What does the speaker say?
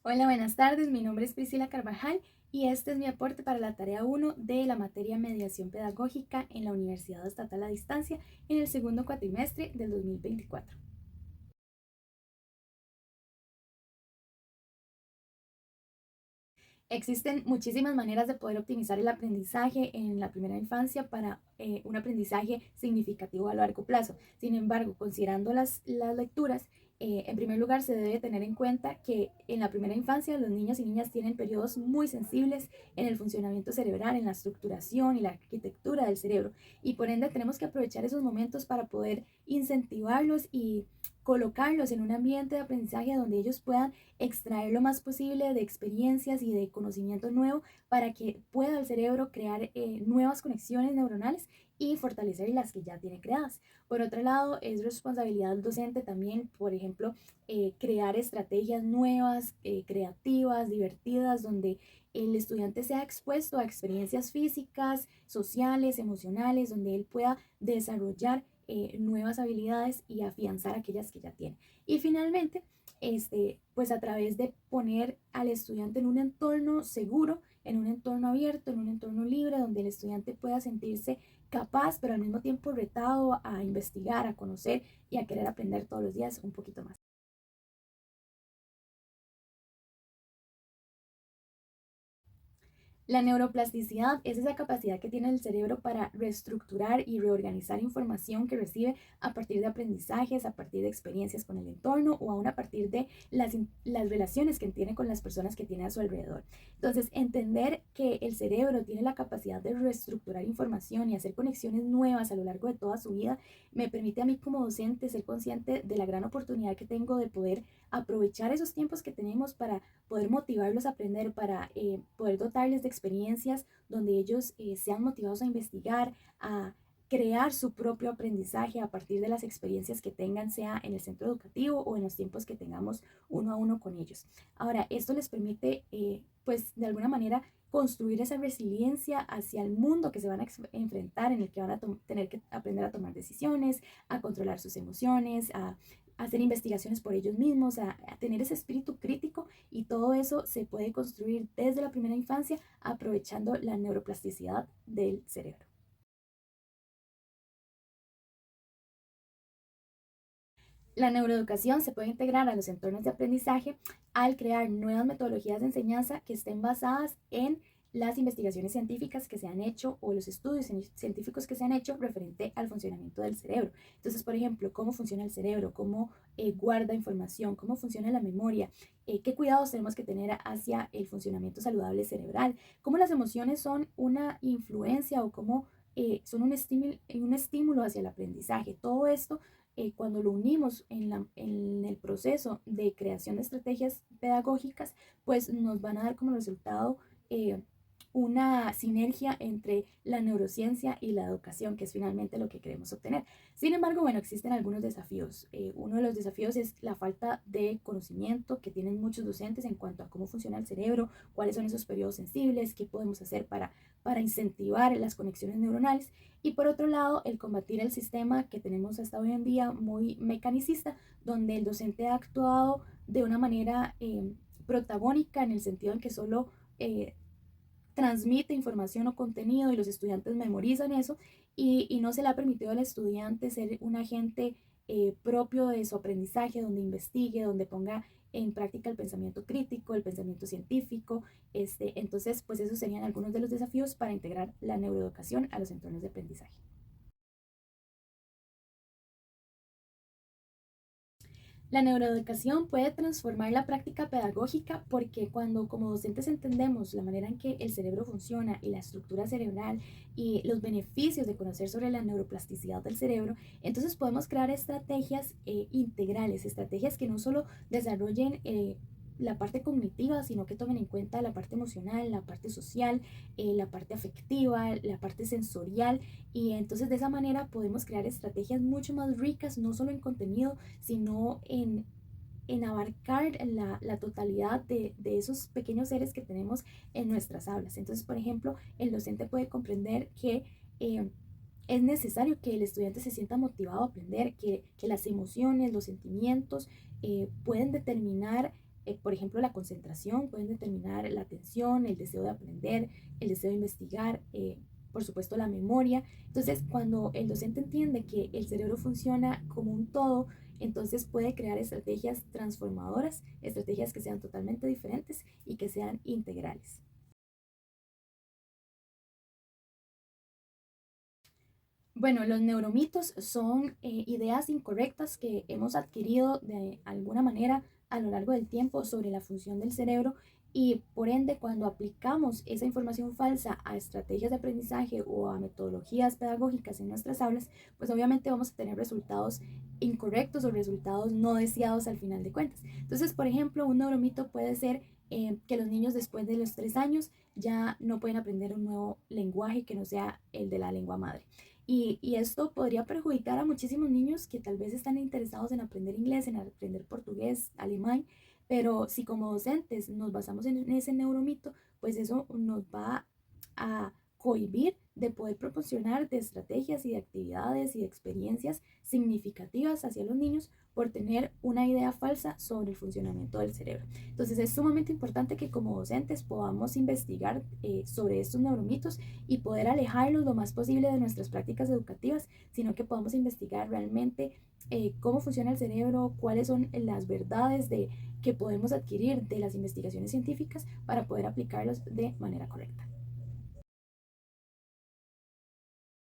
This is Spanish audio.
Hola, buenas tardes. Mi nombre es Priscila Carvajal y este es mi aporte para la tarea 1 de la materia Mediación Pedagógica en la Universidad Estatal a Distancia en el segundo cuatrimestre del 2024. Existen muchísimas maneras de poder optimizar el aprendizaje en la primera infancia para un aprendizaje significativo a largo plazo. Sin embargo, considerando las lecturas, en primer lugar se debe tener en cuenta que en la primera infancia los niños y niñas tienen periodos muy sensibles en el funcionamiento cerebral, en la estructuración y la arquitectura del cerebro. Y por ende tenemos que aprovechar esos momentos para poder incentivarlos y colocarlos en un ambiente de aprendizaje donde ellos puedan extraer lo más posible de experiencias y de conocimiento nuevo para que pueda el cerebro crear nuevas conexiones neuronales y fortalecer las que ya tiene creadas. Por otro lado, es responsabilidad del docente también, por ejemplo, crear estrategias nuevas, creativas, divertidas, donde el estudiante sea expuesto a experiencias físicas, sociales, emocionales, donde él pueda desarrollar nuevas habilidades y afianzar aquellas que ya tiene. Y finalmente, pues a través de poner al estudiante en un entorno seguro, en un entorno abierto, en un entorno libre, donde el estudiante pueda sentirse capaz, pero al mismo tiempo retado a investigar, a conocer y a querer aprender todos los días un poquito más. La neuroplasticidad es esa capacidad que tiene el cerebro para reestructurar y reorganizar información que recibe a partir de aprendizajes, a partir de experiencias con el entorno o aún a partir de las relaciones que tiene con las personas que tiene a su alrededor. Entonces, entender que el cerebro tiene la capacidad de reestructurar información y hacer conexiones nuevas a lo largo de toda su vida me permite a mí como docente ser consciente de la gran oportunidad que tengo de poder aprovechar esos tiempos que tenemos para poder motivarlos a aprender, para poder dotarles de experiencias donde ellos sean motivados a investigar, a crear su propio aprendizaje a partir de las experiencias que tengan, sea en el centro educativo o en los tiempos que tengamos uno a uno con ellos. Ahora, esto les permite, pues, de alguna manera construir esa resiliencia hacia el mundo que se van a enfrentar, en el que van a tener que aprender a tomar decisiones, a controlar sus emociones, a hacer investigaciones por ellos mismos, a tener ese espíritu crítico y todo eso se puede construir desde la primera infancia aprovechando la neuroplasticidad del cerebro. La neuroeducación se puede integrar a los entornos de aprendizaje al crear nuevas metodologías de enseñanza que estén basadas en las investigaciones científicas que se han hecho o los estudios científicos que se han hecho referente al funcionamiento del cerebro. Entonces, por ejemplo, cómo funciona el cerebro, cómo guarda información, cómo funciona la memoria, qué cuidados tenemos que tener hacia el funcionamiento saludable cerebral, cómo las emociones son una influencia o cómo son un estímulo hacia el aprendizaje. Todo esto cuando lo unimos en el proceso de creación de estrategias pedagógicas, pues nos van a dar como resultado eh, una sinergia entre la neurociencia y la educación, que es finalmente lo que queremos obtener. Sin embargo, bueno, existen algunos desafíos. Uno de los desafíos es la falta de conocimiento que tienen muchos docentes en cuanto a cómo funciona el cerebro, cuáles son esos periodos sensibles, qué podemos hacer para incentivar las conexiones neuronales. Y por otro lado, el combatir el sistema que tenemos hasta hoy en día muy mecanicista, donde el docente ha actuado de una manera protagónica en el sentido en que solo transmite información o contenido y los estudiantes memorizan eso y no se le ha permitido al estudiante ser un agente propio de su aprendizaje, donde investigue, donde ponga en práctica el pensamiento crítico, el pensamiento científico. Entonces, pues esos serían algunos de los desafíos para integrar la neuroeducación a los entornos de aprendizaje. La neuroeducación puede transformar la práctica pedagógica porque cuando como docentes entendemos la manera en que el cerebro funciona y la estructura cerebral y los beneficios de conocer sobre la neuroplasticidad del cerebro, entonces podemos crear estrategias integrales, estrategias que no solo desarrollen la parte cognitiva, sino que tomen en cuenta la parte emocional, la parte social, la parte afectiva, la parte sensorial. Y entonces de esa manera podemos crear estrategias mucho más ricas, no solo en contenido, sino en abarcar la totalidad de esos pequeños seres que tenemos en nuestras aulas. Entonces, por ejemplo, el docente puede comprender que es necesario que el estudiante se sienta motivado a aprender, que las emociones, los sentimientos pueden determinar por ejemplo, la concentración, pueden determinar la atención, el deseo de aprender, el deseo de investigar, por supuesto la memoria. Entonces, cuando el docente entiende que el cerebro funciona como un todo, entonces puede crear estrategias transformadoras, estrategias que sean totalmente diferentes y que sean integrales. Bueno, los neuromitos son ideas incorrectas que hemos adquirido de alguna manera a lo largo del tiempo sobre la función del cerebro y por ende cuando aplicamos esa información falsa a estrategias de aprendizaje o a metodologías pedagógicas en nuestras aulas, pues obviamente vamos a tener resultados incorrectos o resultados no deseados al final de cuentas. Entonces, por ejemplo, un neuromito puede ser que los niños después de los 3 años ya no pueden aprender un nuevo lenguaje que no sea el de la lengua madre. Y esto podría perjudicar a muchísimos niños que tal vez están interesados en aprender inglés, en aprender portugués, alemán, pero si como docentes nos basamos en ese neuromito, pues eso nos va a cohibir de poder proporcionar de estrategias y de actividades y de experiencias significativas hacia los niños por tener una idea falsa sobre el funcionamiento del cerebro. Entonces es sumamente importante que como docentes podamos investigar sobre estos neuromitos y poder alejarlos lo más posible de nuestras prácticas educativas, sino que podamos investigar realmente cómo funciona el cerebro, cuáles son las verdades que podemos adquirir de las investigaciones científicas para poder aplicarlos de manera correcta.